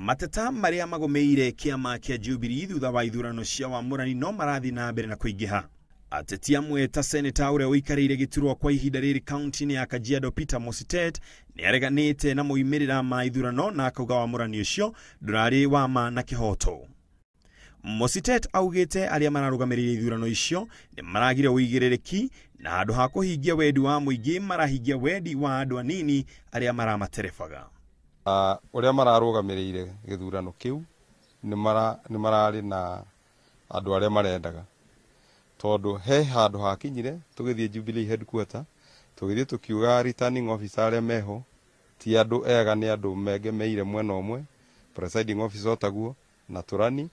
Mateta maria magomeire kiama kia Jubilee thutha wa ithurano cia wamũrani no marathi na mbere na kũingĩha. Ateti amwe ta seneta ũrĩa ũikarĩire gĩturwa kwa ihinda rĩrĩ kaunti-inĩ ya Kajiado Peter Mositet nĩ areganĩte na moimĩrĩra ma ithurano na akauga wamũrani ũcio ndũrarĩ wa ma na kĩhoto. Mositet augĩte arĩa mararũgamĩrĩire ithurano icio nĩ maragire ũigĩrĩrĩki na handũ ha kũhingia wendi wa mũingĩ marahingia wendi wa andũ anini arĩa maramaterebaga. Ũrĩa mararũgamĩrĩire gĩthurano kĩu nĩ mararĩ na andũ arĩa marendaga, tondũ he handũ hakinyire tũgĩthiĩ Jubilee headquarter tũgĩthiĩ tũkiuga returning officer arĩa meho ti andũ ega, nĩ andũ mengemeire mwena ũmwe, presiding officer otaguo na tũrani,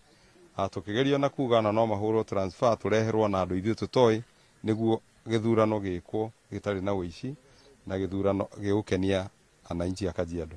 tũkĩgerio na kuga no mahũrwo transfer tũreherwo na andũ ithuĩ tũtoĩ nĩguo gĩthurano gĩkwo gĩtarĩ na ũici na gĩthurano gĩgũkenia ananchi a Kajiado.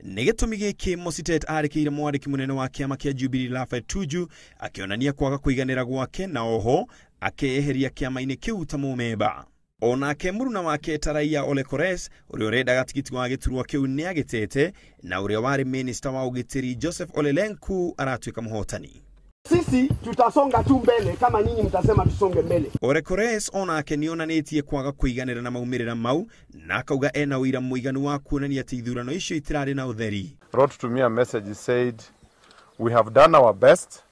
Nĩ gĩtũmi gĩkĩ Mositet arĩkĩire mwandĩki mũnene wa kĩama kĩa Jubilee Laphet Tuju akĩonania kwaga kũiganĩra gwake na oho akĩeheria kĩama-inĩ kĩu ta mũmemba. Onake mũruna wake Taraia Ole Kores ũrĩa ũrendaga tigiti wa gĩturwa kĩu nĩ agĩtete na ũrĩa warĩ minista wa ũgitĩri Joseph Ole Lenku aratuĩka mũhotani. Sisi tutasonga tu mbele kama nyinyi mtasema tusonge mbele. Ole Kores onake nĩonanĩtie kwaga kũiganĩra na maumĩrĩra mau na akauga ena ũira mũiganu wa kuonania atĩ ithurano icio itirarĩ na ũtheri. Wrote to me a message said, "We have done our best,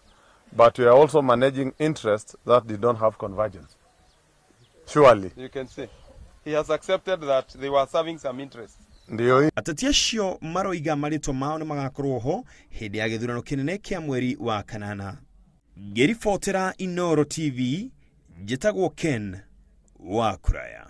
but we are also managing interests that did not have convergence." Surely. You can say he has accepted that they were serving some interests. Ateti acio maroiga marĩtwa mao nĩ magakorwo ho hĩndĩ ya gĩthurano kĩnene kĩa mweri wa kanana. Ngĩribotera Inooro TV, njĩtagwo Ken wa Kuraya.